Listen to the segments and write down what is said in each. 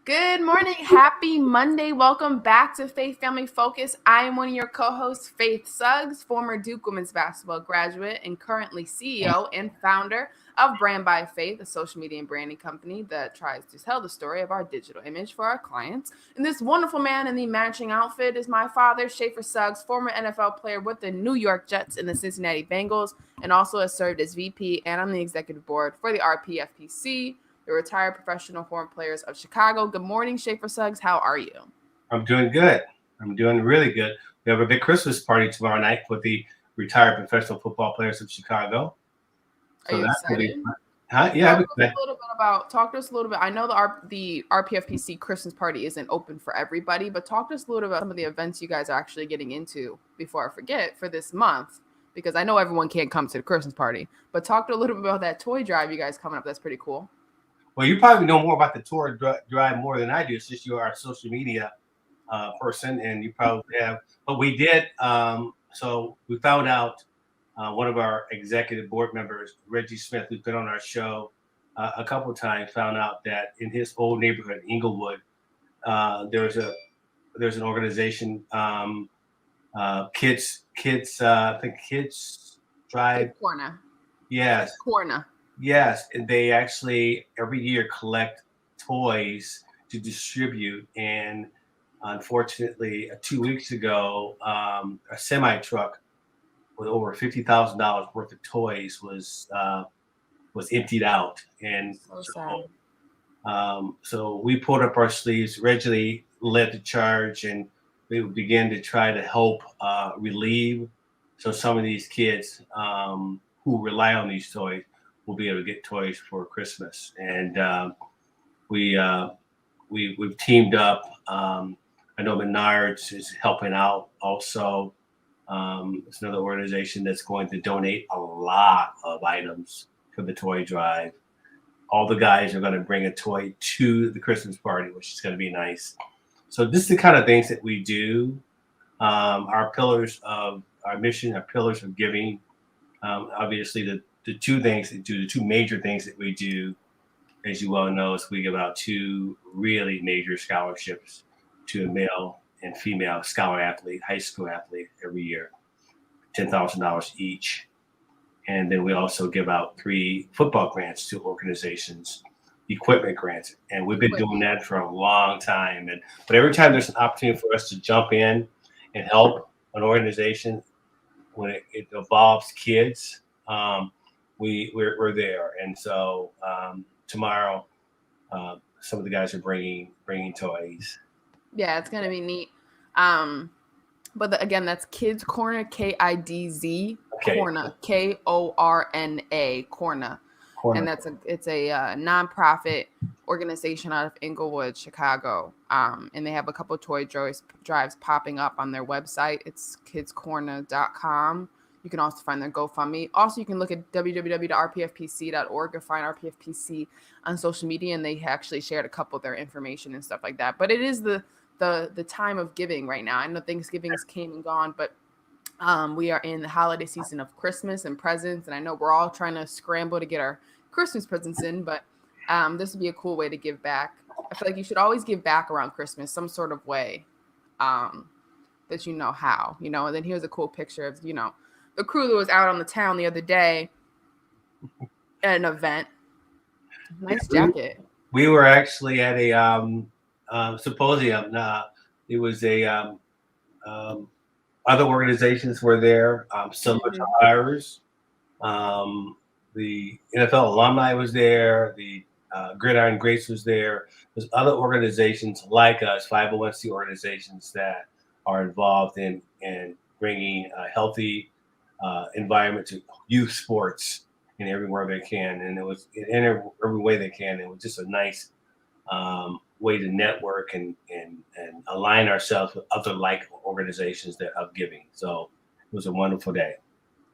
Good morning. Happy Monday. Welcome back to Faith Family Focus. I am one of your co-hosts, Faith Suggs, former Duke women's basketball graduate and currently CEO and founder of Brand by Faith, a social media and branding company that tries to tell the story of our digital image for our clients. And this wonderful man in the matching outfit is my father, Schaefer Suggs, former NFL player with the New York Jets and the Cincinnati Bengals, and also has served as VP and on the executive board for the RPFPC, the retired professional foreign players of Chicago. Good morning, Schaefer Suggs. How are you? I'm doing good. I'm doing really good. We have a big Christmas party tomorrow night with the retired professional football players of Chicago. So are you excited? Yeah. Talk to us a little bit. I know the RPFPC Christmas party isn't open for everybody, but talk to us a little bit about some of the events you guys are actually getting into before I forget for this month, because I know everyone can't come to the Christmas party, but talk to a little bit about that toy drive you guys coming up. That's pretty cool. Well, you probably know more about the tour drive more than I do, since you are a social media person, and you probably have. But we did. So we found out one of our executive board members, Reggie Smith, who's been on our show a couple of times, found out that in his old neighborhood, Inglewood, there's an organization, kids. I think Kids Drive. Kid Corner. Yes. Kid Corner. Yes, and they actually every year collect toys to distribute. And unfortunately, 2 weeks ago, a semi truck with over $50,000 worth of toys was emptied out. And so we pulled up our sleeves. Reggie led the charge, and we began to try to help relieve. So some of these kids who rely on these toys will be able to get toys for Christmas. And we've teamed up. I know Menards is helping out also. It's another organization that's going to donate a lot of items for the toy drive. All the guys are going to bring a toy to the Christmas party, which is going to be nice. So this is the kind of things that we do. Our pillars of our mission, our pillars of giving. Obviously, the two major things that we do, as you well know, is we give out two really major scholarships to a male and female scholar athlete, high school athlete, every year, $10,000 each. And then we also give out 3 football grants to organizations, equipment grants. And we've been doing that for a long time. But every time there's an opportunity for us to jump in and help an organization when it involves kids, we're there. And so tomorrow, some of the guys are bringing toys. Yeah, it's gonna be neat. But again, that's Kids Corner, KIDZ Corner, KORNA Corner. And it's a nonprofit organization out of Inglewood, Chicago. And they have a couple of toy drives popping up on their website. It's kidscorner.com. You can also find their GoFundMe. Also, you can look at www.rpfpc.org or find RPFPC on social media, and they actually shared a couple of their information and stuff like that. But it is the time of giving right now. I know Thanksgiving's came and gone, but we are in the holiday season of Christmas and presents, and I know we're all trying to scramble to get our Christmas presents in, but this would be a cool way to give back. I feel like you should always give back around Christmas, some sort of way that you know how, and then here's a cool picture of, the crew that was out on the town the other day at an event. Nice jacket. We were actually at a symposium. It was other organizations were there, similar to ours. The NFL alumni was there. The Gridiron Greats was there. There's other organizations like us, 501c organizations, that are involved in bringing a healthy environment to youth sports in everywhere they can. And it was in every way they can. It was just a nice way to network and align ourselves with other like organizations that are giving. So it was a wonderful day.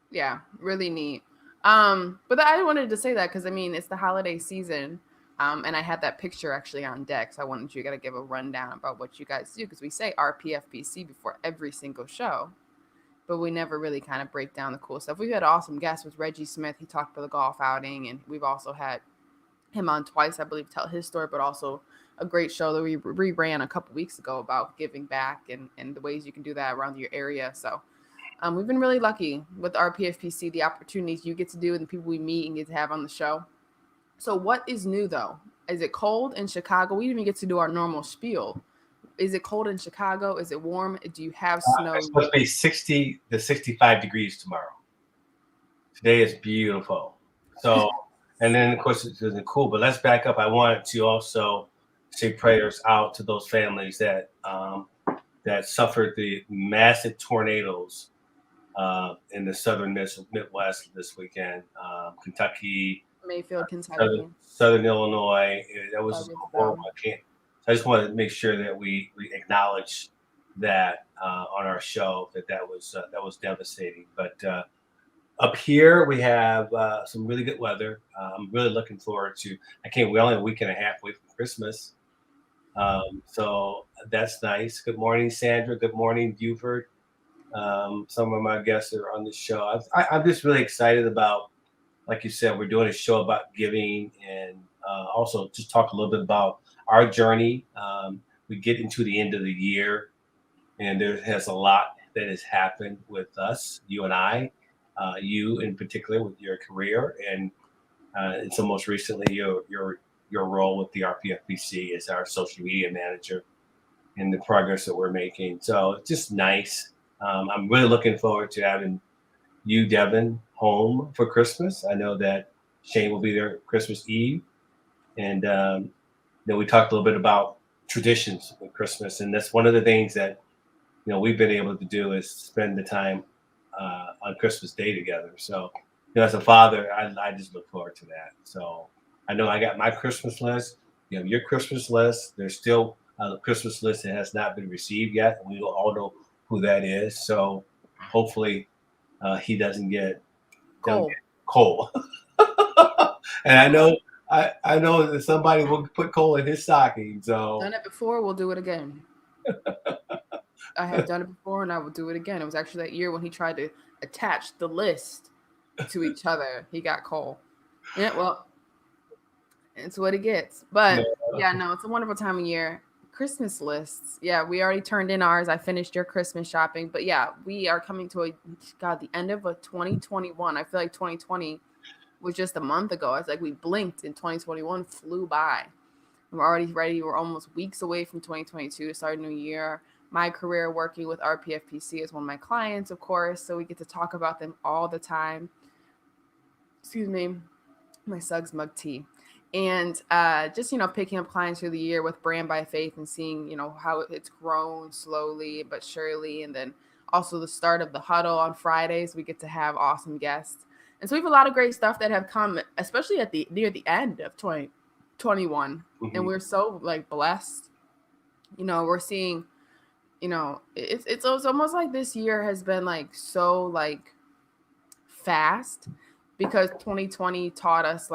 Yeah, really neat. But I wanted to say that because it's the holiday season. And I had that picture actually on deck. So I wanted you to give a rundown about what you guys do, because we say RPFPC before every single show, but we never really kind of break down the cool stuff. We've had awesome guests with Reggie Smith. He talked about the golf outing, and we've also had him on twice, I believe, tell his story, but also a great show that we reran a couple weeks ago about giving back and the ways you can do that around your area. So we've been really lucky with our PFPC, the opportunities you get to do and the people we meet and get to have on the show. So what is new though? Is it cold in Chicago? We didn't even get to do our normal spiel. Is it cold in Chicago? Is it warm? Do you have snow? It's supposed to be 60 to 65 degrees tomorrow. Today is beautiful. So, and then of course it isn't cool, but let's back up. I wanted to also say prayers out to those families that that suffered the massive tornadoes in the southern Midwest this weekend. Kentucky, Mayfield, Kentucky, southern Illinois. That was horrible. I just wanted to make sure that we acknowledge that on our show that was devastating. But up here we have some really good weather. I'm really looking forward to. We're only a week and a half away from Christmas, so that's nice. Good morning, Sandra. Good morning, Buford. Some of my guests are on the show. I'm just really excited about, like you said, we're doing a show about giving and also just talk a little bit about our journey. We get into the end of the year, and there has a lot that has happened with us, you and I, you in particular with your career, and so most recently your role with the RPFBC as our social media manager and the progress that we're making. So it's just nice. I'm really looking forward to having you, Devin, home for Christmas. I know that Shane will be there Christmas Eve. And then we talked a little bit about traditions with Christmas. And that's one of the things that, we've been able to do is spend the time on Christmas Day together. So, as a father, I just look forward to that. So I know I got my Christmas list. You have your Christmas list. There's still a Christmas list that has not been received yet. And we all know who that is. So hopefully he doesn't get coal. And I know that somebody will put coal in his stocking. So done it before, we'll do it again. I have done it before and I will do it again. It was actually that year when he tried to attach the list to each other. He got coal. Yeah, well, it's what it gets. But no, it's a wonderful time of year. Christmas lists. Yeah, we already turned in ours. I finished your Christmas shopping. But yeah, we are coming to the end of 2021. I feel like 2020 was just a month ago. It's like we blinked and 2021 flew by. We're already ready. We're almost weeks away from 2022 to start a new year. My career working with RPFPC is one of my clients, of course, so we get to talk about them all the time. Excuse me, my Suggs mug tea. And just, picking up clients through the year with Brand by Faith and seeing, how it's grown slowly but surely. And then also the start of the huddle on Fridays. We get to have awesome guests. And so we have a lot of great stuff that have come, especially near the end of 2021. Mm-hmm. And we're so blessed. We're seeing, it's almost like this year has been so fast because 2020 taught us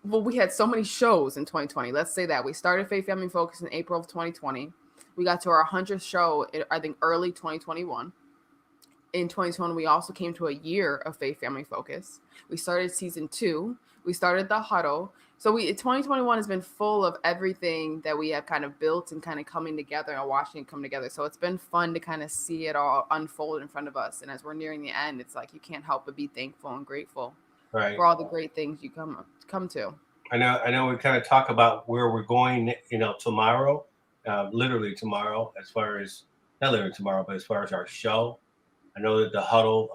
we had so many shows in 2020. Let's say that we started Faith Family Focus in April of 2020. We got to our 100th show, I think early 2021. In 2020, we also came to a year of Faith Family Focus. We started season 2. We started the huddle. So 2021 has been full of everything that we have kind of built and kind of coming together and watching it come together. So it's been fun to kind of see it all unfold in front of us. And as we're nearing the end, it's like you can't help but be thankful and grateful for all the great things you come to. I know we kind of talk about where we're going, tomorrow, literally tomorrow, as far as, not literally tomorrow, but as far as our show. I know that the huddle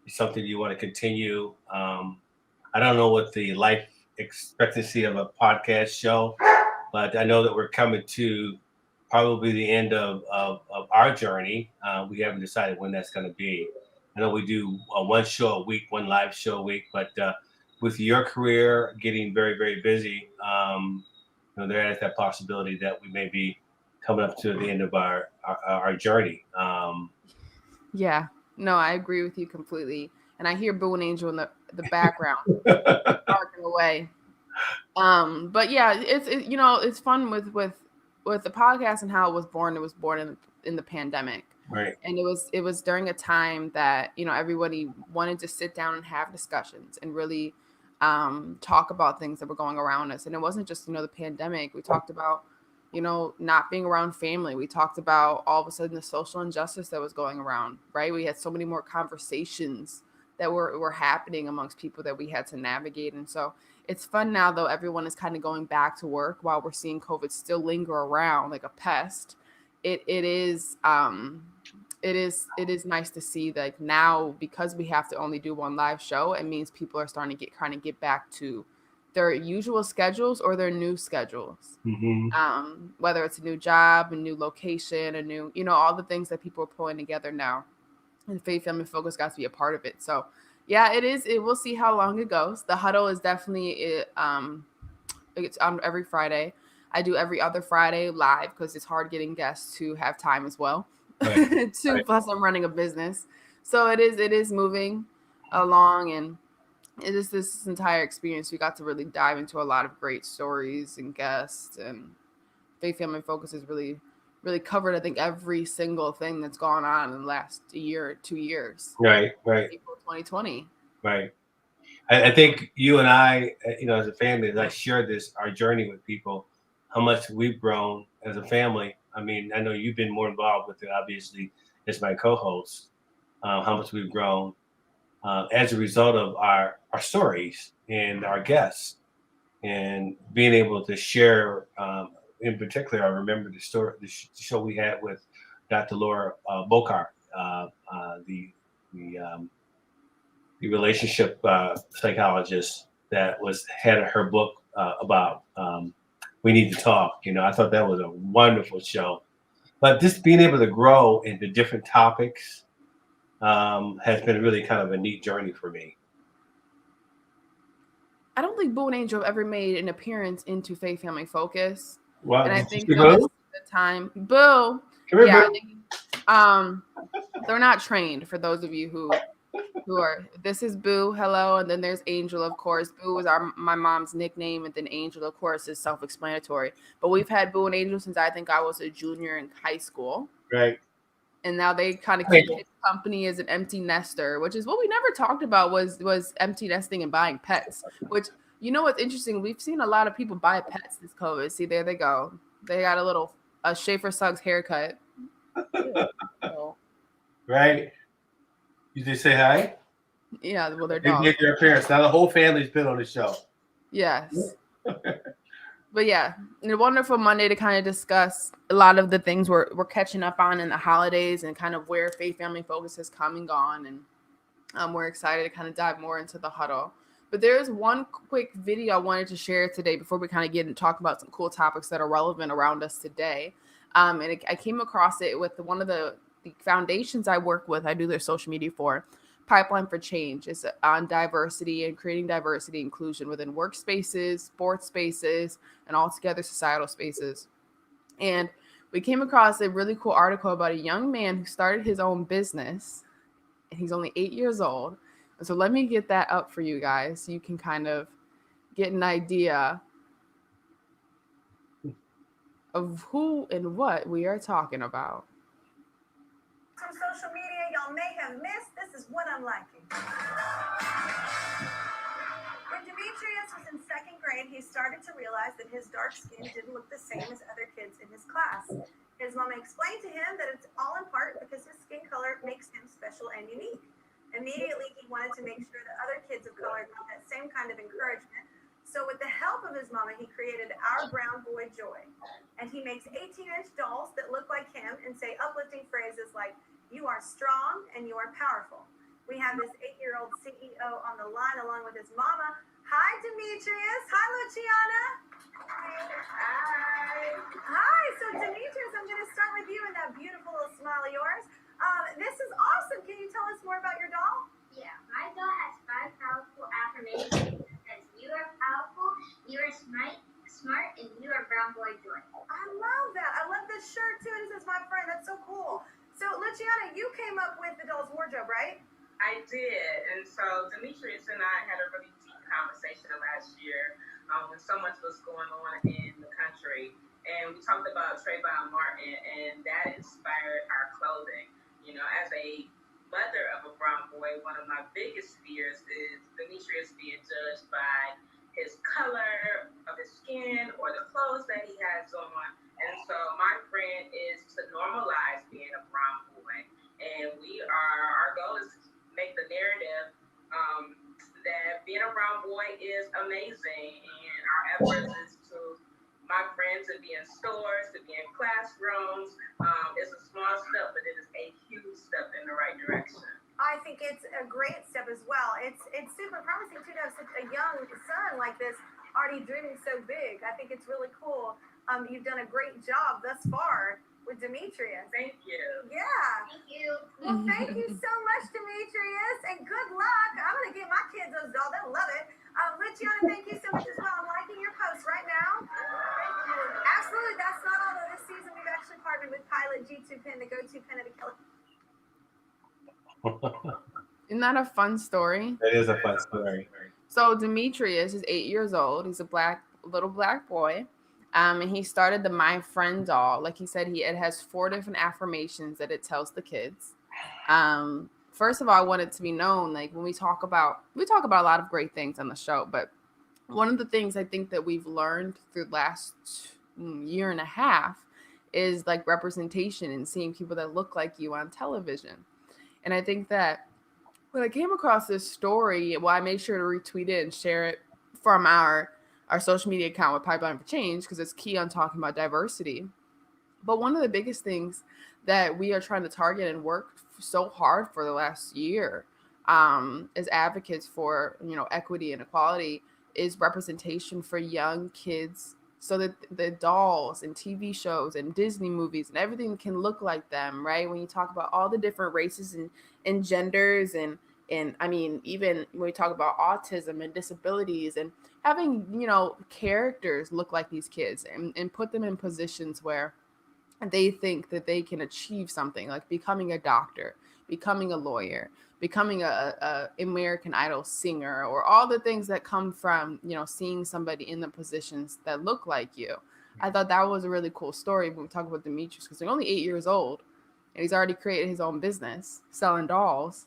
is something you want to continue. I don't know what the life expectancy of a podcast show, but I know that we're coming to probably the end of our journey. We haven't decided when that's going to be. I know we do one show a week, one live show a week, but with your career getting very, very busy, there is that possibility that we may be coming up to the end of our journey. Yeah, no, I agree with you completely. And I hear Boo and Angel in the background barking away. But yeah, it's fun with the podcast and how it was born. It was born in the pandemic. Right. And it was during a time that, everybody wanted to sit down and have discussions and really talk about things that were going around us. And it wasn't just, the pandemic. We talked about, not being around family. We talked about all of a sudden the social injustice that was going around, right? We had so many more conversations that were happening amongst people that we had to navigate. And so it's fun now, though, everyone is kind of going back to work while we're seeing COVID still linger around like a pest. It is nice to see that now, because we have to only do one live show, it means people are starting to get back to their usual schedules or their new schedules. Whether it's a new job, a new location, a new, all the things that people are pulling together now. And Faith Family Focus got to be a part of it. So yeah, it is. We'll see how long it goes. The huddle is definitely it's on every Friday. I do every other Friday live because it's hard getting guests to have time as well. Right. Plus I'm running a business. So it is moving along, and it is this entire experience. We got to really dive into a lot of great stories and guests, and Faith Family Focus has really covered, I think, every single thing that's gone on in the last year or 2 years. Right. April 2020. Right. I think you and I, as a family, as I share our journey with people, how much we've grown as a family. I mean, I know you've been more involved with it, obviously, as my co-host, how much we've grown as a result of our stories and our guests, and being able to share. In particular, I remember the show we had with Dr. Laura Bokar, the relationship psychologist that had her book about We Need to Talk. I thought that was a wonderful show. But just being able to grow into different topics has been really kind of a neat journey for me. I don't think Boo and Angel have ever made an appearance into Faith Family Focus. Well, and I think this is the time. Boo. Come here, yeah, Boo. I think, they're not trained, for those of you who are. This is Boo. Hello. And then there's Angel, of course. Boo is my mom's nickname, and then Angel, of course, is self-explanatory. But we've had Boo and Angel since I think I was a junior in high school. Right. And now they kind of keep his company as an empty nester, which is what we never talked about was empty nesting and buying pets. Which, what's interesting? We've seen a lot of people buy pets this COVID. See, there they go. They got a Schaefer Suggs haircut. Right. You just say hi? Yeah, well, they're dogs. They made their appearance. Now the whole family's been on the show. Yes. But yeah, a wonderful Monday to kind of discuss a lot of the things we're catching up on in the holidays, and kind of where Faith Family Focus has come and gone. And we're excited to kind of dive more into the huddle. But there is one quick video I wanted to share today before we kind of get and talk about some cool topics that are relevant around us today. I came across it with one of the foundations I work with. I do their social media for. Pipeline for Change is on diversity and creating diversity inclusion within workspaces, sports spaces, and altogether societal spaces. And we came across a really cool article about a young man who started his own business, and he's only 8 years old. And so let me get that up for you guys so you can kind of get an idea of who and what we are talking about. From social media y'all may have missed, this is what I'm liking. When Demetrius was in second grade, he started to realize that his dark skin didn't look the same as other kids in his class. His mama explained to him that it's all in part because his skin color makes him special and unique. Immediately, he wanted to make sure that other kids of color got that same kind of encouragement. So with the help of his mama, he created Our Brown Boy Joy. And he makes 18-inch dolls that look like him and say uplifting phrases like, "You are strong and you are powerful." We have this 8-year-old CEO on the line along with his mama. Hi, Demetrius. Hi, Luciana. Hi. Hi. So, Demetrius, I'm going to start with you and that beautiful little smile of yours. This is awesome. Can you tell us more about your doll? Yeah, my doll has 5 powerful affirmations. You are powerful, you are smart, and you are Brown Boy Joy. I love that. I love this shirt too. It says my friend. That's so cool. So, Luciana, you came up with the doll's wardrobe, right? I did. And so Demetrius and I had a really deep conversation last year when so much was going on in the country. And we talked about Trayvon Martin, and that inspired our clothing. As a mother of a brown boy, boy, one of my biggest fears is Demetrius being judged by his color of his skin or the clothes that he has on. And so my friend is to normalize being a brown boy. And our goal is to make the narrative that being a brown boy is amazing. And our efforts is to my friends to be in stores, to be in classrooms. It's a small step, but it is a huge step in the right direction. I think it's a great step as well. It's super promising too to have such a young son like this already dreaming so big. I think it's really cool. You've done a great job thus far with Demetrius. Thank you. Yeah. Thank you. Well, thank you so much, Demetrius, and good luck. I'm gonna get my kids those dolls. They'll love it. Luciana, thank you so much as well. I'm liking your post right now. Absolutely. That's not all though. This season we've actually partnered with Pilot G2 Pen, the go-to pen of the killer. Isn't that a fun story? That is a fun story. So Demetrius is 8 years old. He's a little black boy. And he started the My Friend doll. Like he said, it has 4 different affirmations that it tells the kids. First of all, I want it to be known, like when we talk about a lot of great things on the show, but one of the things I think that we've learned through the last year and a half is like representation and seeing people that look like you on television. And I think that when I came across this story, well, I made sure to retweet it and share it from our social media account with Pipeline for Change because it's key on talking about diversity. But one of the biggest things that we are trying to target and work so hard for the last year as advocates for, equity and equality is representation for young kids so that the dolls and TV shows and Disney movies and everything can look like them, right? When you talk about all the different races and genders and I mean, even when we talk about autism and disabilities and having, characters look like these kids and put them in positions where they think that they can achieve something like becoming a doctor, becoming a lawyer, becoming a American Idol singer, or all the things that come from, seeing somebody in the positions that look like you. I thought that was a really cool story when we talk about Demetrius, because he's only 8 years old and he's already created his own business selling dolls.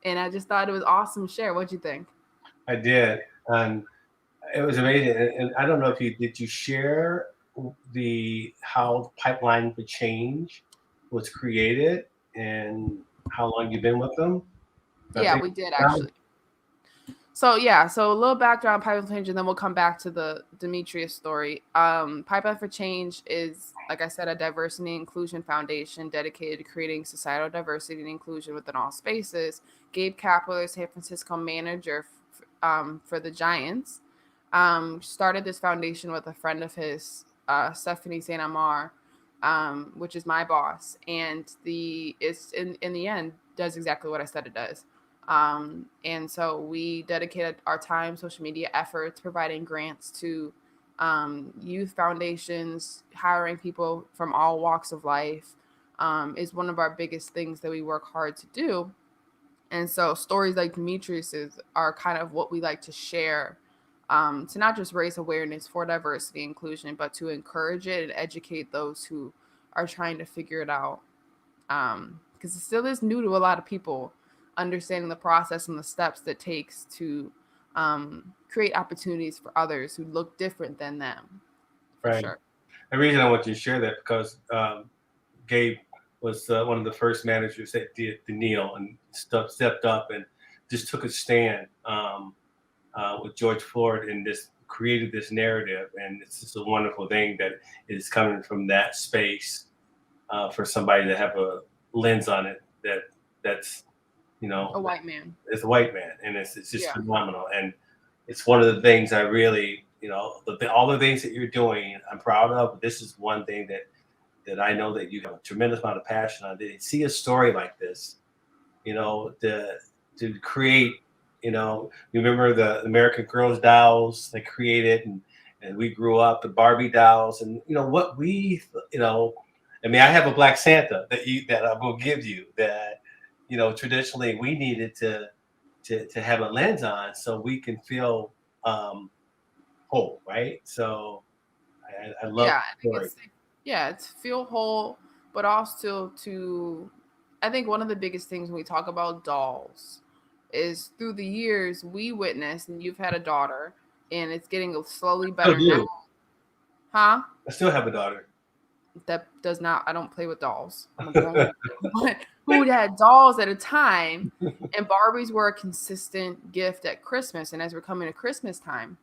And I just thought it was awesome to share. What'd you think? I did. It was amazing. And I don't know if did you share how Pipeline for Change was created and how long you've been with them? Yeah, we did actually. So a little background on Pipeline for Change, and then we'll come back to the Demetrius story. Pipeline for Change is, like I said, a diversity and inclusion foundation dedicated to creating societal diversity and inclusion within all spaces. Gabe Kapler, San Francisco manager for the Giants, started this foundation with a friend of his, Stephanie St. Amar, which is my boss, and it's in the end does exactly what I said it does. And so we dedicated our time, social media efforts, providing grants to youth foundations, hiring people from all walks of life is one of our biggest things that we work hard to do. And so stories like Demetrius's are kind of what we like to share to not just raise awareness for diversity and inclusion, but to encourage it and educate those who are trying to figure it out. Because it still is new to a lot of people, understanding the process and the steps that takes to create opportunities for others who look different than them. Right. Sure. The reason I want you to share that because Gabe was one of the first managers that did the kneel and stepped up and just took a stand with George Floyd and created this narrative. And it's just a wonderful thing that is coming from that space for somebody to have a lens on it that's a white man. It's a white man, and it's just phenomenal. And it's one of the things I really, all the things that you're doing, I'm proud of. But this is one thing that I know that you have a tremendous amount of passion on. To see a story like this, to create, remember the American Girls dolls they created, and we grew up the Barbie dolls, and what we, I mean, I have a Black Santa that I will give you that. Traditionally we needed to have a lens on so we can feel whole, right? So I love it's feel whole, but also to I think one of the biggest things when we talk about dolls is through the years we witnessed, and you've had a daughter, and it's getting slowly better now. Huh? I still have a daughter. That does not. I don't play with dolls. I'm a grown woman. But who had dolls at a time, and Barbies were a consistent gift at Christmas. And as we're coming to Christmas time,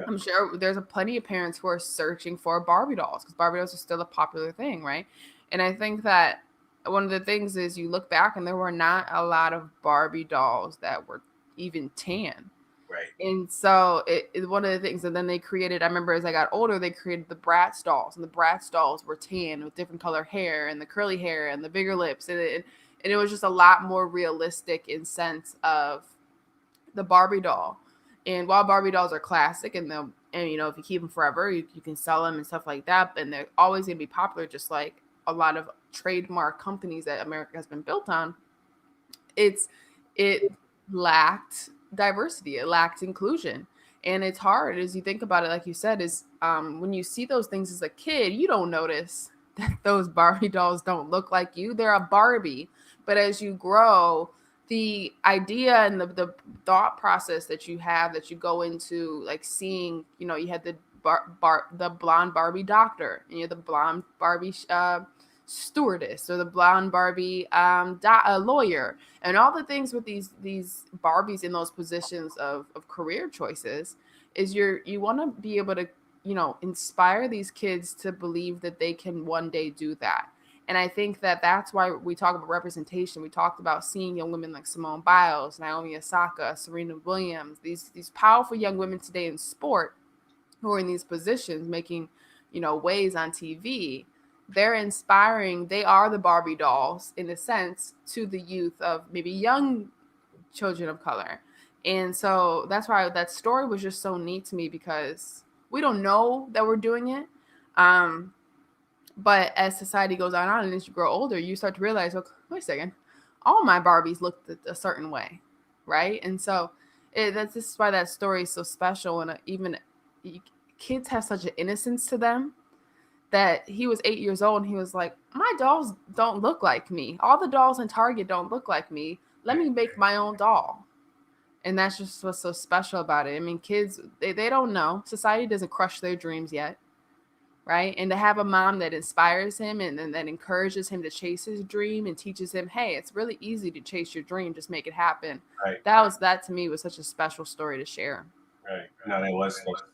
I'm sure there's plenty of parents who are searching for Barbie dolls because Barbie dolls are still a popular thing, right? And I think that one of the things is you look back and there were not a lot of Barbie dolls that were even tan. Right. And so it one of the things, and then they created, I remember as I got older, they created the Bratz dolls, and the Bratz dolls were tan with different color hair and the curly hair and the bigger lips. And it was just a lot more realistic in sense of the Barbie doll. And while Barbie dolls are classic and you know, if you keep them forever, you can sell them and stuff like that. And they're always going to be popular, just like a lot of trademark companies that America has been built on. It lacked diversity, it lacked inclusion, and it's hard as you think about it. Like you said, is when you see those things as a kid, you don't notice that those Barbie dolls don't look like you. They're a Barbie, but as you grow, the idea and the thought process that you have, that you go into, like seeing, you know, you had the blonde Barbie doctor, and you had the blonde Barbie stewardess, or the blonde Barbie lawyer, and all the things with these Barbies in those positions of career choices, is you want to be able to, you know, inspire these kids to believe that they can one day do that. And I think that that's why we talk about representation. We talked about seeing young women like Simone Biles, Naomi Osaka, Serena Williams, these powerful young women today in sport who are in these positions making, you know, waves on TV. They're inspiring. They are the Barbie dolls in a sense to the youth of maybe young children of color. And so that's why that story was just so neat to me, because we don't know that we're doing it. But as society goes on and as you grow older, you start to realize, okay, wait a second, all my Barbies looked a certain way, right? And so this is why that story is so special. And even kids have such an innocence to them, that he was 8 years old and he was like, my dolls don't look like me. All the dolls in Target don't look like me. Let me make my own doll. And that's just what's so special about it. I mean, kids, they don't know. Society doesn't crush their dreams yet, right? And to have a mom that inspires him and that encourages him to chase his dream and teaches him, hey, it's really easy to chase your dream. Just make it happen. Right. That to me was such a special story to share. Right. No, that was special.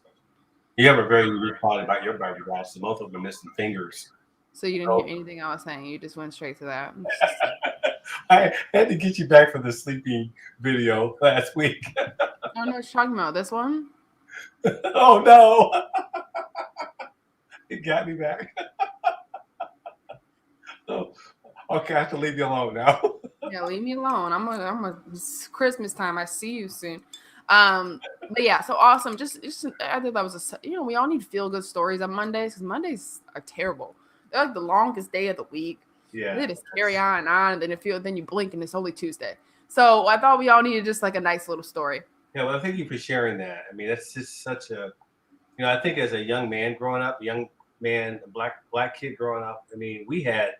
You have a very unique part about your Barbie dolls. So both of them missing fingers. So you didn't hear anything I was saying. You just went straight to that. I had to get you back for the sleeping video last week. I don't know what you're talking about. This one? Oh, no. It got me back. Oh, okay, I have to leave you alone now. Yeah, leave me alone. It's Christmas time. I see you soon. But yeah, so awesome. Just I thought that was we all need feel good stories on Mondays, because Mondays are terrible. They're like the longest day of the week. Yeah. They just carry on, and then you blink and it's only Tuesday. So I thought we all needed just like a nice little story. Yeah, well, thank you for sharing that. I mean, that's just such a, I think as a young man growing up, a black kid growing up, I mean, we had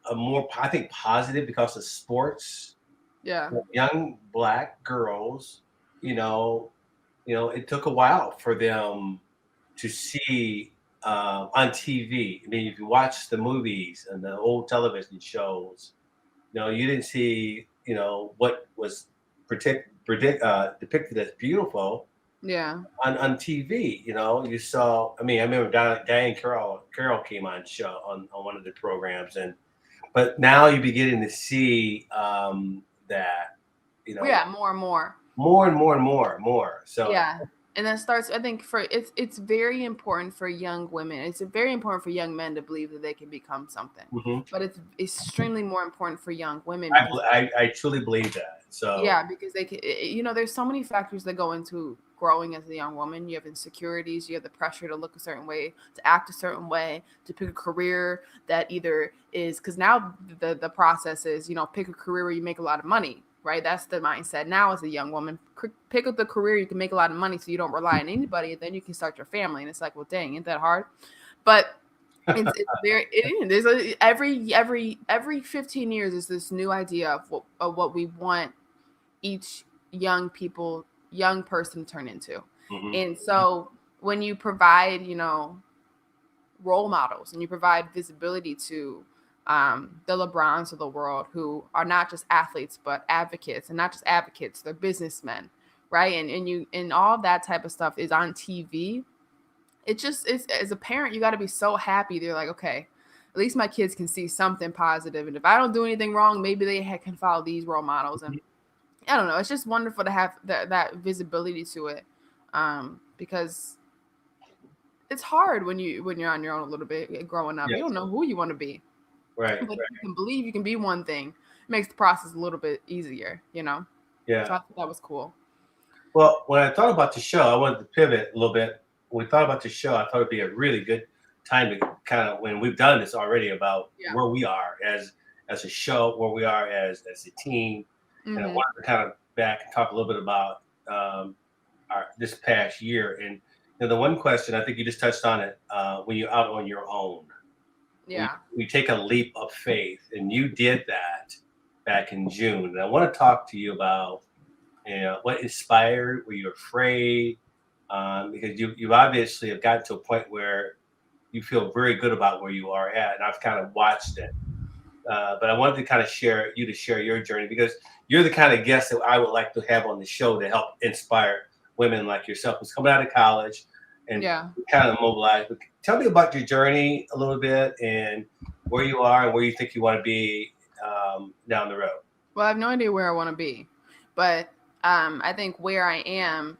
a more, I think, positive because of sports. Yeah. Young black girls, it took a while for them to see on TV. I mean, if you watch the movies and the old television shows, you didn't see, what was depicted as beautiful. Yeah. On TV, you saw. I mean, I remember Diane Carroll came on one of the programs, but now you're beginning to see that, Yeah, more and more. So yeah. And that starts, I think, it's very important for young women. It's very important for young men to believe that they can become something. Mm-hmm. But it's extremely more important for young women. I truly believe that. So yeah, because they can, there's so many factors that go into growing as a young woman. You have insecurities, you have the pressure to look a certain way, to act a certain way, to pick a career that either is, because now the process is, pick a career where you make a lot of money. Right, that's the mindset now as a young woman. Pick up the career you can make a lot of money, so you don't rely on anybody, and then you can start your family. And it's like, well, dang, ain't that hard? But It's very there's every 15 years is this new idea of what we want each young person to turn into. Mm-hmm. And so when you provide, role models and you provide visibility to the LeBrons of the world, who are not just athletes but advocates, and not just advocates, they're businessmen, right? And all that type of stuff is on TV. It's as a parent, you got to be so happy. They're like, okay, at least my kids can see something positive, and if I don't do anything wrong, maybe they can follow these role models. And I don't know, it's just wonderful to have that visibility to it, because it's hard when you're on your own a little bit growing up. Yes. You don't know who you want to be, right? But you can believe you can be one thing. It makes the process a little bit easier, Yeah. So I thought that was cool. Well, when I thought about the show, I wanted to pivot a little bit. When we thought about the show, I thought it'd be a really good time to kind of, when we've done this already, about where we are as a show, where we are as a team. Mm-hmm. And I wanted to kind of back and talk a little bit about our this past year. And the one question, I think you just touched on it, when you're out on your own. Yeah. We take a leap of faith, and you did that back in June. And I want to talk to you about, what inspired? Were you afraid? Because you obviously have gotten to a point where you feel very good about where you are at, and I've kind of watched it. But I wanted to kind of share your journey, because you're the kind of guest that I would like to have on the show to help inspire women like yourself who's coming out of college and kind of mobilize. But tell me about your journey a little bit, and where you are and where you think you want to be down the road. Well, I have no idea where I want to be, but I think where I am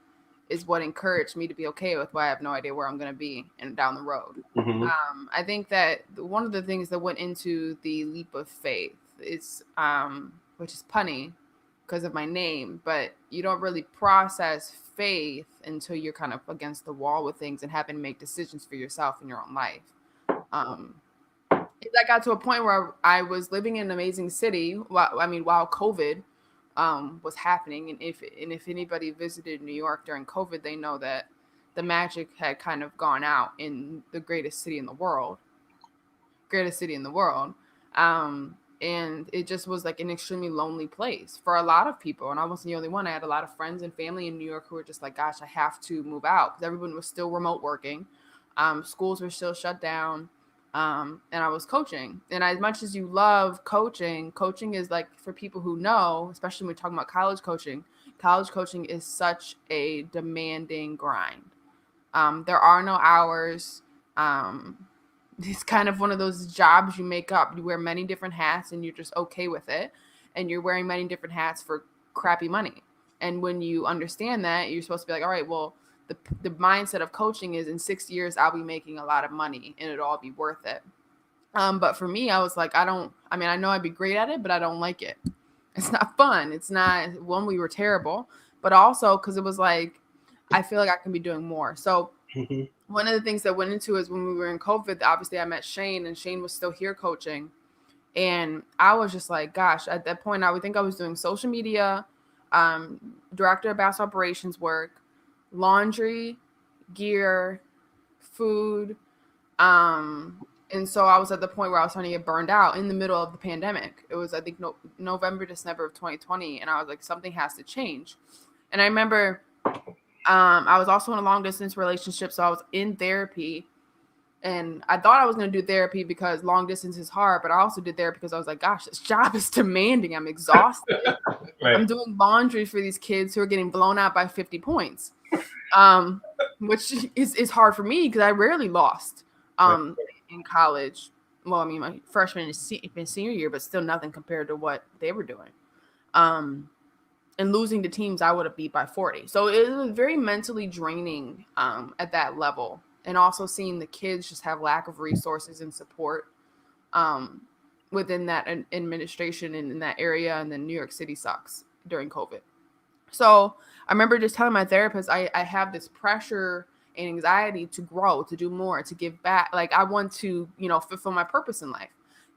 is what encouraged me to be okay with why I have no idea where I'm going to be and down the road. Mm-hmm. I think that one of the things that went into the leap of faith is, which is punny because of my name, but you don't really process faith until you're kind of against the wall with things and having to make decisions for yourself in your own life. I got to a point where I was living in an amazing city while COVID was happening. And if anybody visited New York during COVID, they know that the magic had kind of gone out in the greatest city in the world. And it just was like an extremely lonely place for a lot of people. And I wasn't the only one. I had a lot of friends and family in New York who were just like, gosh, I have to move out, because everyone was still remote working. Schools were still shut down. And I was coaching. And as much as you love coaching is like, for people who know, especially when we're talking about college coaching is such a demanding grind. There are no hours. It's kind of one of those jobs you make up. You wear many different hats and you're just okay with it. And you're wearing many different hats for crappy money. And when you understand that, you're supposed to be like, all right, well, the mindset of coaching is in 6 years, I'll be making a lot of money and it'll all be worth it. But for me, I was like, I know I'd be great at it, but I don't like it. It's not fun. It's not, one, we were terrible, but also because it was like, I feel like I can be doing more. So one of the things that went into is when we were in COVID, obviously I met Shane, and Shane was still here coaching. And I was just like, gosh, at that point, I would think I was doing social media, director of basketball operations work, laundry, gear, food. And so I was at the point where I was starting to get burned out in the middle of the pandemic. It was, I think, November, December of 2020. And I was like, something has to change. And I remember I was also in a long distance relationship. So I was in therapy, and I thought I was going to do therapy because long distance is hard. But I also did therapy because I was like, gosh, this job is demanding. I'm exhausted. Right. I'm doing laundry for these kids who are getting blown out by 50 points. Which is hard for me because I rarely lost in college. Well, I mean, my freshman and senior year, but still nothing compared to what they were doing. And losing to teams I would have beat by 40. So it was very mentally draining at that level. And also seeing the kids just have lack of resources and support within that administration and in that area. And then New York City sucks during COVID. So I remember just telling my therapist, I have this pressure and anxiety to grow, to do more, to give back. Like I want to, fulfill my purpose in life.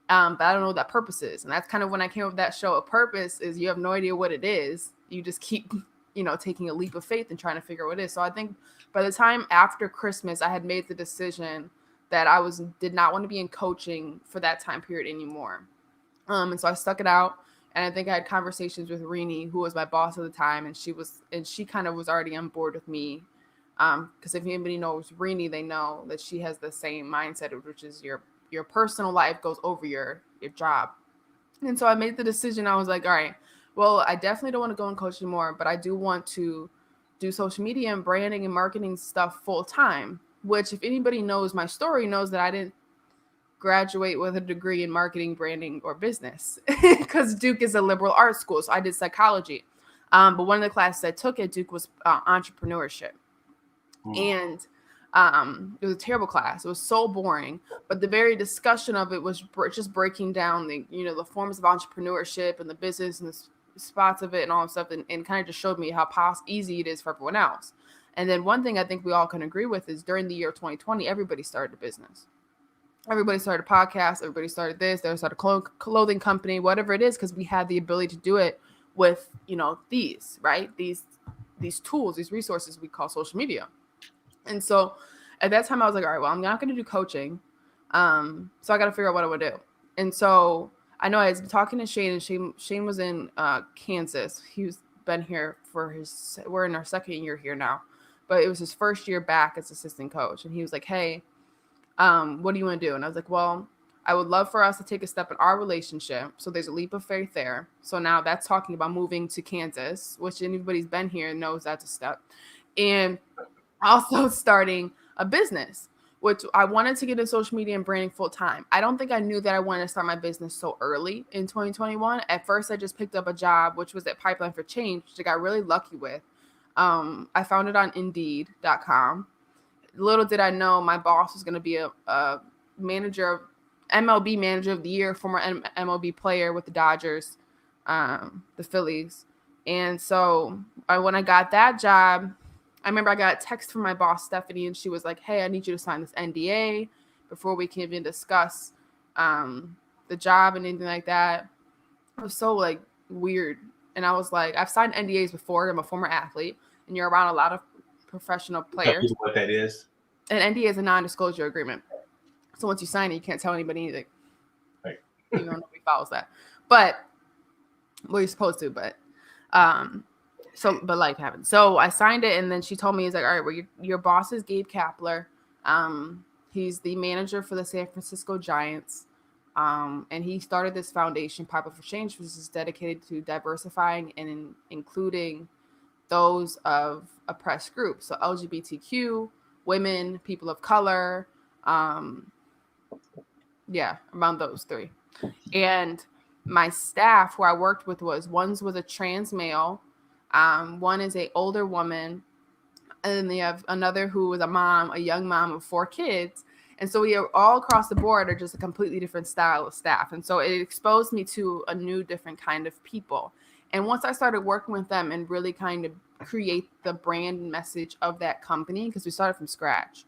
But I don't know what that purpose is. And that's kind of when I came up with that show. A purpose is you have no idea what it is. You just keep, taking a leap of faith and trying to figure out what it is. So I think by the time after Christmas, I had made the decision that I did not want to be in coaching for that time period anymore. And so I stuck it out. And I think I had conversations with Rini, who was my boss at the time, and she kind of was already on board with me. Because if anybody knows Rini, they know that she has the same mindset, which is your personal life goes over your job. And so I made the decision. I was like, all right, well, I definitely don't want to go and coach anymore, but I do want to do social media and branding and marketing stuff full time, which if anybody knows my story knows that I didn't graduate with a degree in marketing, branding, or business because Duke is a liberal arts school. So I did psychology. But one of the classes I took at Duke was entrepreneurship. And it was a terrible class. It was so boring. But the very discussion of it was just breaking down the forms of entrepreneurship and the business and the spots of it and all that stuff, and kind of just showed me how easy it is for everyone else. And then one thing I think we all can agree with is during the year 2020, everybody started a business. Everybody started a podcast. Everybody started this. They started a clothing company, whatever it is, because we had the ability to do it with, these tools, these resources we call social media. And so at that time I was like, all right, well, I'm not going to do coaching. So I got to figure out what I would do. And so I know I was talking to Shane, and Shane was in Kansas. He's been here we're in our second year here now, but it was his first year back as assistant coach. And he was like, hey, what do you want to do? And I was like, well, I would love for us to take a step in our relationship. So there's a leap of faith there. So now that's talking about moving to Kansas, which anybody's been here knows that's a step. And also starting a business, which I wanted to get into social media and branding full time. I don't think I knew that I wanted to start my business so early in 2021. At first, I just picked up a job, which was at Pipeline for Change, which I got really lucky with. I found it on Indeed.com. Little did I know my boss was going to be a manager, MLB manager of the year, former MLB player with the Dodgers, the Phillies. And so when I got that job, I remember I got a text from my boss, Stephanie, and she was like, hey, I need you to sign this NDA before we can even discuss the job and anything like that. It was so weird. And I was like, I've signed NDAs before. I'm a former athlete, and you're around a lot of professional players. What that is? An NDA is a non-disclosure agreement. So once you sign it, you can't tell anybody anything. Right. Even though nobody follows that. But, well, you're supposed to, but life happened. So I signed it, and then she told me, he's like, all right, well, your boss is Gabe Kapler. He's the manager for the San Francisco Giants. And he started this foundation, Pipeline for Change, which is dedicated to diversifying and including those of oppressed groups. So LGBTQ, women, people of color, around those three. And my staff, who I worked with, one was a trans male, one is a older woman, and then they have another who was a young mom of 4 kids. And so we are all across the board are just a completely different style of staff. And so it exposed me to a new, different kind of people. And once I started working with them and really kind of create the brand message of that company, because we started from scratch,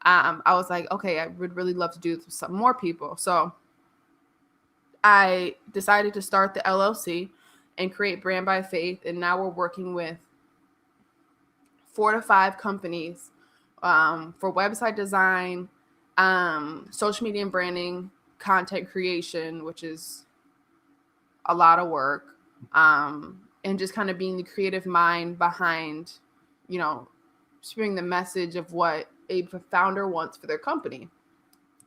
I was like, okay, I would really love to do this with some more people. So I decided to start the LLC and create Brand by Faith. And now we're working with 4 to 5 companies for website design, social media and branding, content creation, which is a lot of work, and just kind of being the creative mind behind, spreading the message of what a founder wants for their company,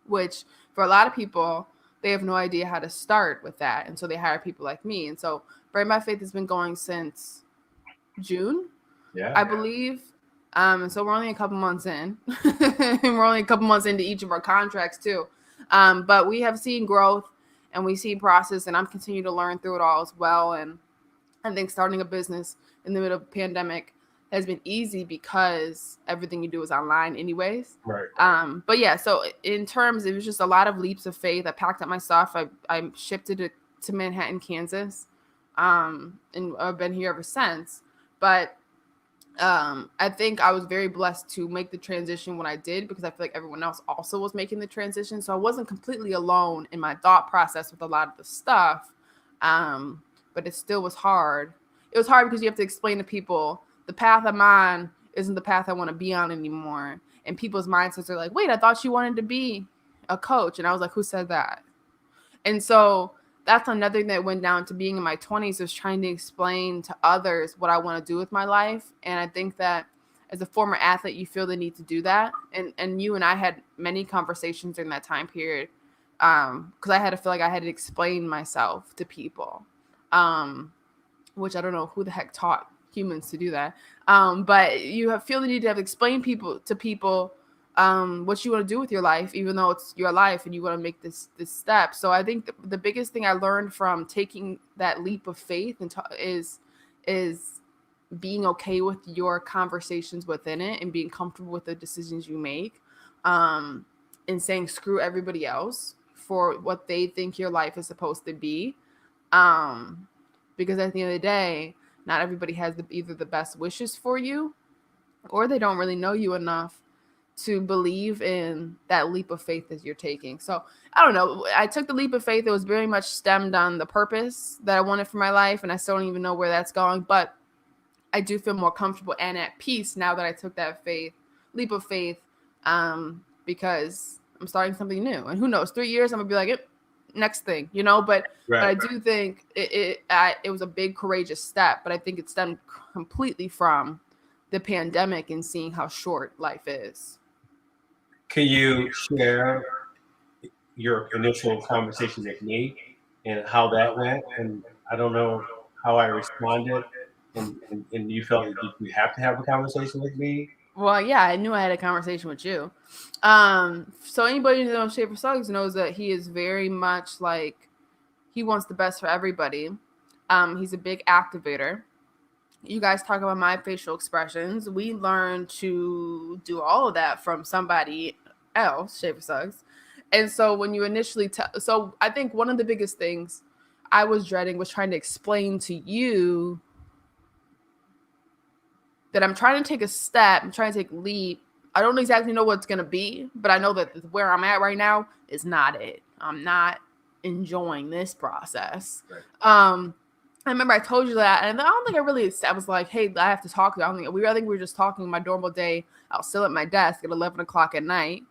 which for a lot of people, they have no idea how to start with that. And so they hire people like me. And so Brand by Faith has been going since June, I believe. And so we're only a couple months in. We're only a couple months into each of our contracts too. But we have seen growth and we see process, and I'm continuing to learn through it all as well. And I think starting a business in the middle of a pandemic has been easy because everything you do is online anyways. Right. But yeah, so in terms, it was just a lot of leaps of faith. I packed up my stuff. I shifted it to Manhattan, Kansas. And I've been here ever since. But I think I was very blessed to make the transition when I did, because I feel like everyone else also was making the transition. So I wasn't completely alone in my thought process with a lot of the stuff. But it still was hard. It was hard because you have to explain to people the path I'm on isn't the path I want to be on anymore. and people's mindsets are like, wait, I thought you wanted to be a coach. And I was like, who said that? And so that's another thing that went down to being in my 20s, was trying to explain to others what I want to do with my life. And I think that as a former athlete, you feel the need to do that. And you and I had many conversations in that time period, because I had to feel like I had to explain myself to people, which I don't know who the heck taught humans to do that. But you feel the need to have explain to people what you want to do with your life, even though it's your life and you want to make this step. So I think the biggest thing I learned from taking that leap of faith is being okay with your conversations within it, and being comfortable with the decisions you make, and saying screw everybody else for what they think your life is supposed to be. Because at the end of the day, not everybody has either the best wishes for you, or they don't really know you enough to believe in that leap of faith that you're taking. So I don't know. I took the leap of faith. It was very much stemmed on the purpose that I wanted for my life. And I still don't even know where that's going, but I do feel more comfortable and at peace now that I took that leap of faith, because I'm starting something new. And who knows, 3 years, I'm gonna be like, next thing, but I do think it was a big, courageous step, but I think it stemmed completely from the pandemic and seeing how short life is. Can you share your initial conversation with me and how that went? And I don't know how I responded, and you felt like you have to have a conversation with me. Well, yeah, I knew I had a conversation with you. So anybody who knows Schaefer Suggs knows that he is very much like, he wants the best for everybody. He's a big activator. You guys talk about my facial expressions. We learned to do all of that from somebody else, Schaefer Suggs. And so when you initially so I think one of the biggest things I was dreading was trying to explain to you that I'm trying to take a step, I'm trying to take a leap. I don't exactly know what it's going to be, but I know that where I'm at right now is not it. I'm not enjoying this process. Right. I remember I told you that, and I don't think I was like, hey, I have to talk to you. I think we were just talking my normal day. I was still at my desk at 11 o'clock at night,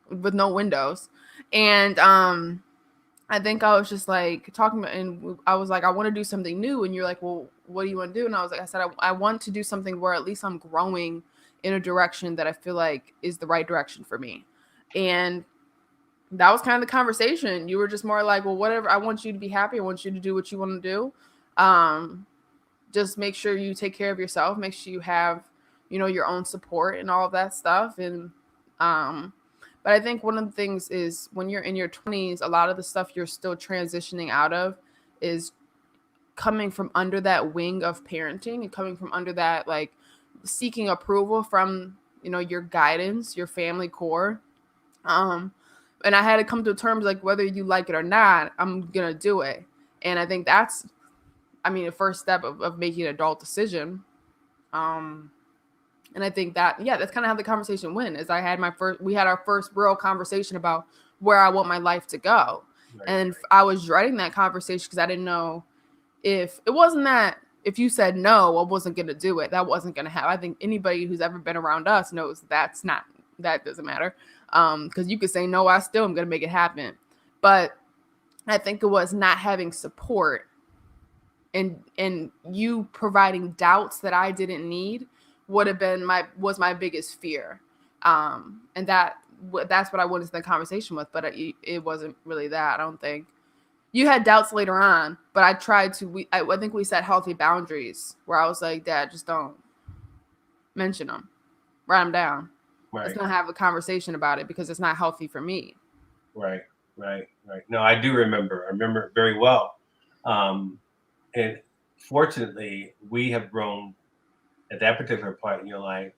with no windows. And I think I was just like talking about, and I was like, I want to do something new. And you're like, well, what do you want to do? And I said, I want to do something where at least I'm growing in a direction that I feel like is the right direction for me. And that was kind of the conversation. You were just more like, well, whatever. I want you to be happy. I want you to do what you want to do. Just make sure you take care of yourself. Make sure you have, your own support and all of that stuff. And, but I think one of the things is when you're in your 20s, a lot of the stuff you're still transitioning out of is coming from under that wing of parenting and coming from under that, like, seeking approval from, your guidance, your family core. And I had to come to terms, like, whether you like it or not, I'm going to do it. And I think that's, the first step of making an adult decision. And I think that, that's kind of how the conversation went, is we had our first real conversation about where I want my life to go. Right. And I was dreading that conversation because I didn't know if you said no, I wasn't going to do it. That wasn't going to happen. I think anybody who's ever been around us knows that doesn't matter. Because you could say no, I still am going to make it happen. But I think it was not having support and you providing doubts that I didn't need was my biggest fear. And that's what I went into the conversation with, but it wasn't really that. I don't think. You had doubts later on, but I tried to, I think we set healthy boundaries where I was like, Dad, just don't mention them, write them down. Right. Let's not have a conversation about it because it's not healthy for me. Right. No, I do remember. I remember it very well. And fortunately, we have grown at that particular point in your life,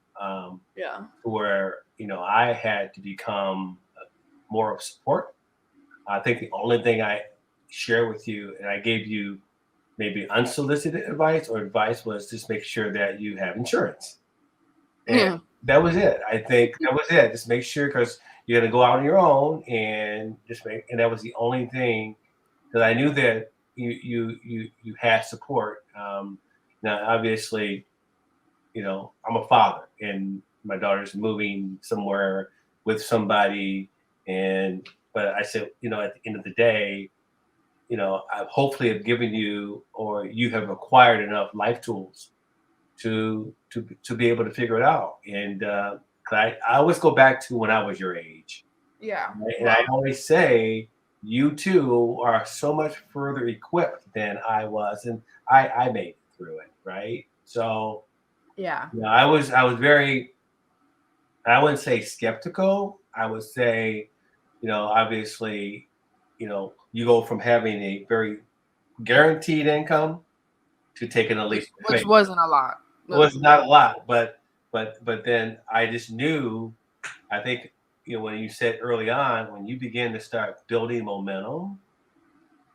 where, I had to become more of support. I think the only thing I share with you, and I gave you maybe unsolicited advice or advice, was just make sure that you have insurance. And that was it. I think that was it. Just make sure, because you're going to go out on your own, and and that was the only thing, because I knew that you had support. Now, obviously, I'm a father, and my daughter's moving somewhere with somebody, but I said, at the end of the day, I've hopefully have given you, or you have acquired enough life tools to be able to figure it out. And I always go back to when I was your age. Yeah. Right? And I always say, you two are so much further equipped than I was, and I made it through it, right? So yeah, I was very, I wouldn't say skeptical. I would say, obviously, you go from having a very guaranteed income to taking a leap of which faith. wasn't a lot. It was not a lot, but then I just knew. I think when you said early on, when you begin to start building momentum,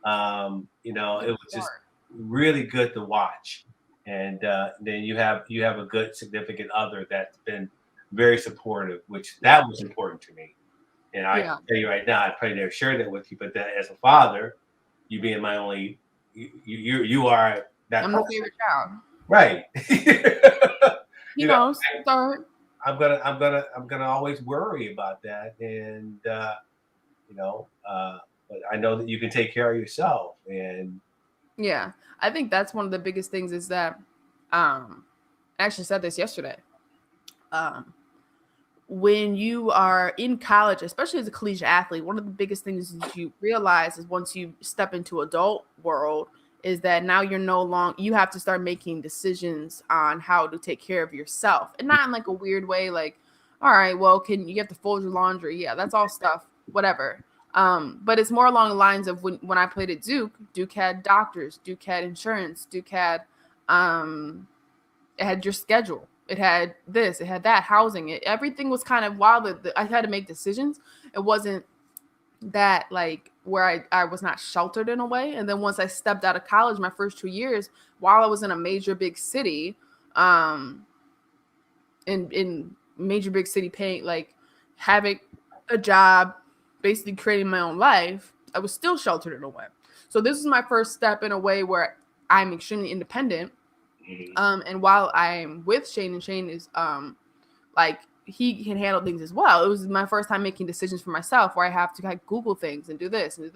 it was just really good to watch. And then you have a good significant other that's been very supportive, which that was important to me. And I can tell you right now, I probably never shared that with you, but that as a father, you being my only, you are that. I'm the favorite child, right? start. I'm gonna always worry about that, and but I know that you can take care of yourself, and yeah, I think that's one of the biggest things is that, I actually said this yesterday. When you are in college, especially as a collegiate athlete, one of the biggest things you realize is once you step into adult world is that now you're no longer, you have to start making decisions on how to take care of yourself, and not in like a weird way. Like, all right, well, you have to fold your laundry? Yeah, that's all stuff, whatever. But it's more along the lines of when I played at Duke had doctors, Duke had insurance, Duke had, it had your schedule. It had this, it had that, housing. Everything was kind of wild. I had to make decisions. It wasn't that like where I was not sheltered in a way. And then once I stepped out of college, my first 2 years, while I was in a major big city, in major big city paying, like having a job, basically creating my own life, I was still sheltered in a way. So this is my first step in a way where I'm extremely independent. And while I'm with Shane, and Shane is like he can handle things as well. It was my first time making decisions for myself where I have to like Google things and do this and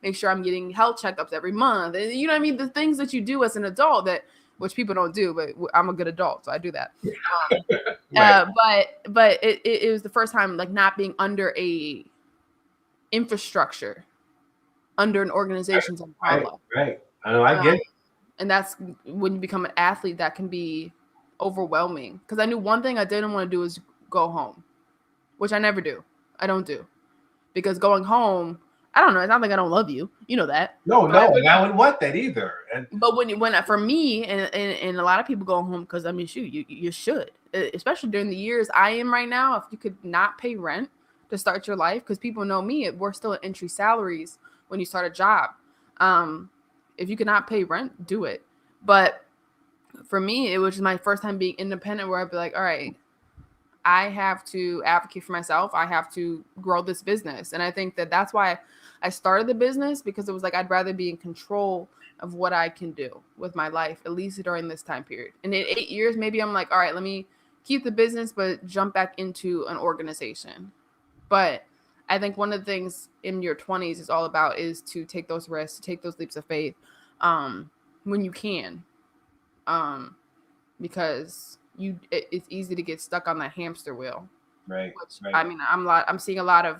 make sure I'm getting health checkups every month. And you know what I mean? The things that you do as an adult which people don't do, but I'm a good adult, so I do that. Right. But it was the first time like not being under a infrastructure, under an organization's umbrella. Right. I know. I get it. And that's when you become an athlete, that can be overwhelming. Because I knew one thing I didn't want to do is go home, which I never do. I don't do. Because going home, I don't know. It's not like I don't love you. You know that. No, and I wouldn't want that either. But when for me, and a lot of people go home because, I mean, shoot, you should. Especially during the years I am right now, if you could not pay rent to start your life, because people know me, we're still at entry salaries when you start a job. If you cannot pay rent, do it. But for me, it was my first time being independent where I'd be like, all right, I have to advocate for myself. I have to grow this business. And I think that's why I started the business, because it was like, I'd rather be in control of what I can do with my life, at least during this time period. And in 8 years, maybe I'm like, all right, let me keep the business, but jump back into an organization. But I think one of the things in your 20s is all about is to take those risks, to take those leaps of faith when you can, because it's easy to get stuck on that hamster wheel. Right. Which, I mean, I'm seeing a lot of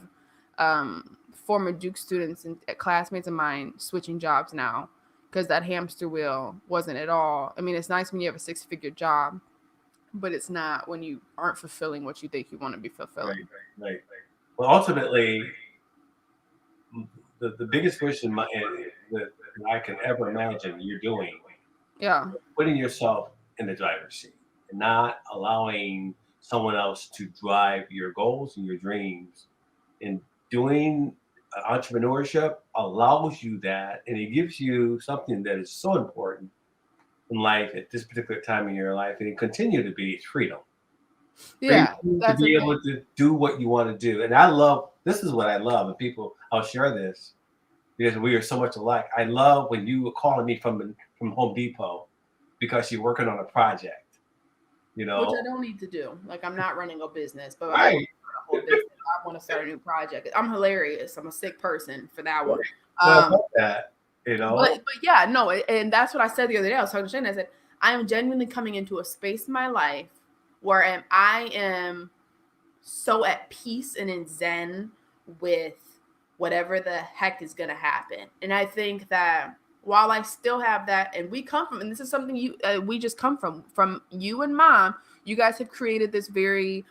former Duke students and classmates of mine switching jobs now because that hamster wheel wasn't at all. I mean, it's nice when you have a 6-figure job, but it's not when you aren't fulfilling what you think you want to be fulfilling. Right. Well, ultimately, the biggest question that I can ever imagine you're doing, putting yourself in the driver's seat and not allowing someone else to drive your goals and your dreams. And doing entrepreneurship allows you that, and it gives you something that is so important in life at this particular time in your life, and it continue to be freedom. Yeah, to be able to do what you want to do. And this is what I love, and people, I'll share this because we are so much alike. I love when you were calling me from Home Depot because you're working on a project, you know. Which I don't need to do. Like, I'm not running a business, but Right. I want to start a whole business. I want to start a new project. I'm hilarious. I'm a sick person for that one. Well, I love that, you know. But yeah, no, and that's what I said the other day. I was talking to Shannon. I said, I am genuinely coming into a space in my life where I am so at peace and in zen with whatever the heck is going to happen. And I think that while I still have that, and we come from, and this is something we just come from you and Mom, you guys have created this very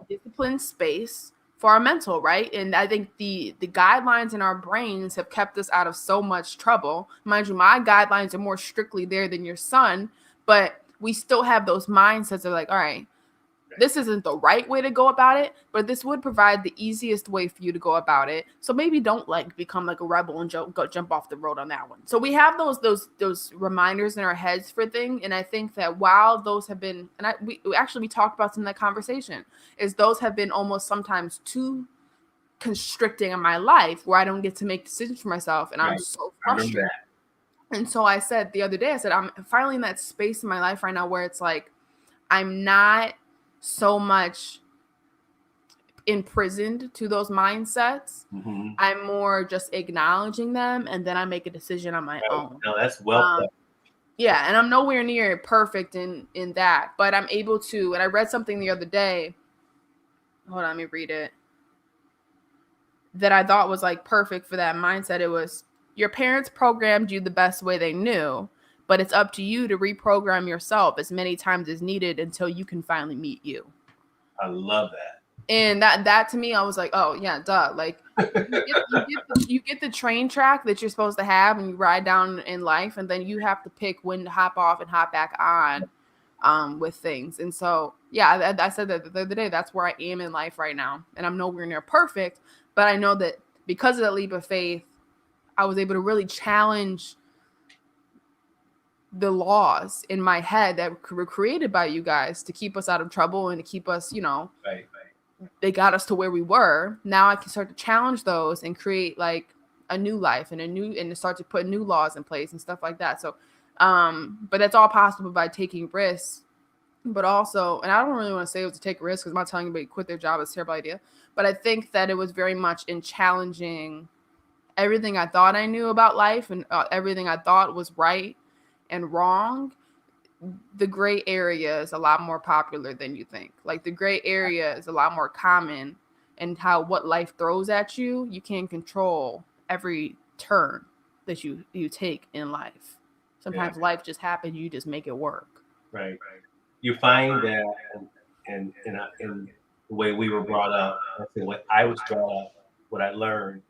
disciplined space for our mental, right? And I think the guidelines in our brains have kept us out of so much trouble. Mind you, my guidelines are more strictly there than your son, but we still have those mindsets of like, all right, this isn't the right way to go about it, but this would provide the easiest way for you to go about it. So maybe don't like become like a rebel and jump off the road on that one. So we have those reminders in our heads for things, and I think that while those have been, and we talked about some in that conversation, is those have been almost sometimes too constricting in my life where I don't get to make decisions for myself, and I'm so frustrated. And so I said the other day, I said I'm finally in that space in my life right now where it's like I'm not so much imprisoned to those mindsets. Mm-hmm. I'm more just acknowledging them, and then I make a decision on my own. No, that's well put. Yeah, and I'm nowhere near perfect in that, but I'm able to. And I read something the other day. Hold on, let me read it. That I thought was like perfect for that mindset. It was, your parents programmed you the best way they knew, but it's up to you to reprogram yourself as many times as needed until you can finally meet you. I love that. And that to me, I was like, oh yeah, duh. Like you get the train track that you're supposed to have, and you ride down in life, and then you have to pick when to hop off and hop back on with things. And so yeah, I said that the other day. That's where I am in life right now, and I'm nowhere near perfect, but I know that because of that leap of faith, I was able to really challenge the laws in my head that were created by you guys to keep us out of trouble and to keep us, right. They got us to where we were. Now I can start to challenge those and create like a new life and to start to put new laws in place and stuff like that. So, but that's all possible by taking risks, but also, and I don't really want to say it was to take risks because I'm not telling anybody to quit their job. It's a terrible idea. But I think that it was very much in challenging everything I thought I knew about life and everything I thought was right and wrong. The gray area is a lot more popular than you think. Like the gray area is a lot more common, and what life throws at you, you can't control every turn that you take in life. Sometimes life just happens, you just make it work. Right. You find that in the way we were brought up, what I was brought up, what I learned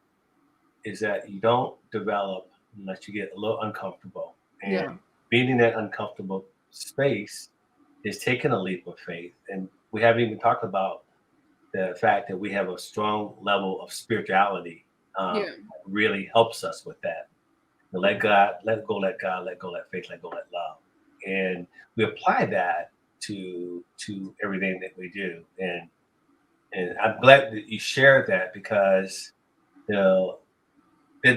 is that you don't develop unless you get a little uncomfortable. And being in that uncomfortable space is taking a leap of faith. And we haven't even talked about the fact that we have a strong level of spirituality. Really helps us with that. Let God, let go, let God, let go, let faith, let go, let love. And we apply that to everything that we do. And I'm glad that you shared that, because the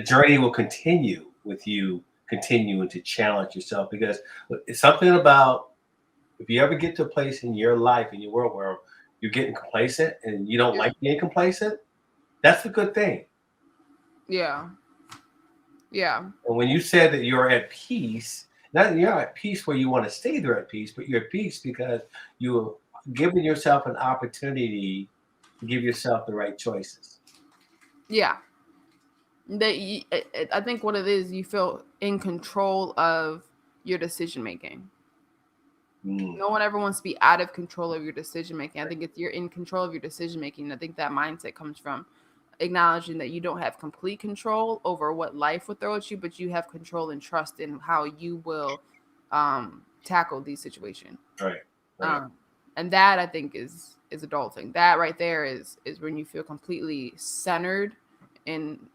journey will continue with you continuing to challenge yourself, because it's something about, if you ever get to a place in your life, in your world, where you're getting complacent and you don't like being complacent, that's a good thing. Yeah. And when you said that you're at peace, not you're at peace where you want to stay there at peace, but you're at peace because you're giving yourself an opportunity to give yourself the right choices. Yeah. I think what it is, you feel in control of your decision making. No one ever wants to be out of control of your decision making. I think if you're in control of your decision making, I think that mindset comes from acknowledging that you don't have complete control over what life will throw at you, but you have control and trust in how you will tackle these situations. Right. And that, I think, is adulting. That right there is when you feel completely centered in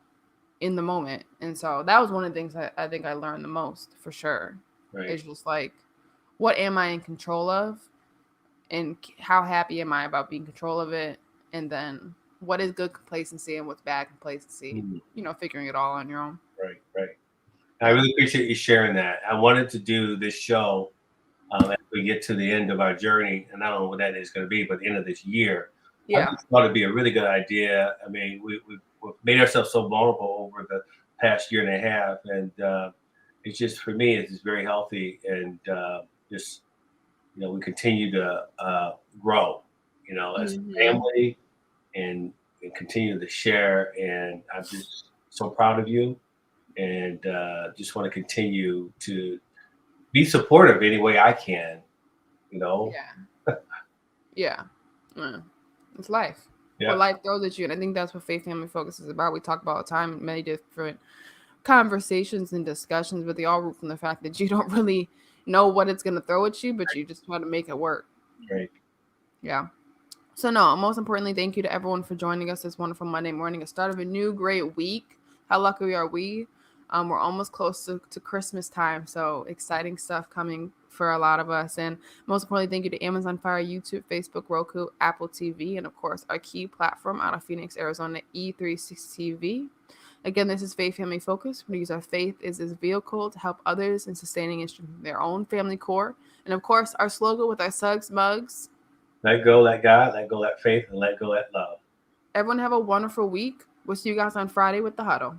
the moment. And so that was one of the things I think I learned the most, for sure. Right. It's just like, what am I in control of, and how happy am I about being in control of it? And then what is good complacency and what's bad complacency? Figuring it all on your own. Right. I really appreciate you sharing that. I wanted to do this show at we get to the end of our journey, and I don't know what that is going to be, but the end of this year, Yeah. I just thought it'd be a really good idea. I mean, we've made ourselves so vulnerable over the past year and a half, and it's just, for me, it's just very healthy, and just, we continue to grow, as a family, and continue to share. And I'm just so proud of you, and just want to continue to be supportive any way I can, Yeah. Yeah. It's life. Yeah. What life throws at you. And I think that's what Faith Family Focus is about. We talk about all the time, many different conversations and discussions, but they all root from the fact that you don't really know what it's going to throw at you, but you just try to make it work. Right. Yeah. So no, most importantly, thank you to everyone for joining us this wonderful Monday morning, a start of a new great week. How lucky are we? We're almost close to Christmas time, so exciting stuff coming for a lot of us. And most importantly, thank you to Amazon Fire, YouTube, Facebook, Roku, Apple TV, and of course, our key platform out of Phoenix, Arizona, E360 TV. Again, this is Faith Family Focus. We use our faith as this vehicle to help others in sustaining and strengthening their own family core. And of course, our slogan with our Suggs mugs: let go, let God, let go, let faith, and let go, let love. Everyone have a wonderful week. We'll see you guys on Friday with the huddle.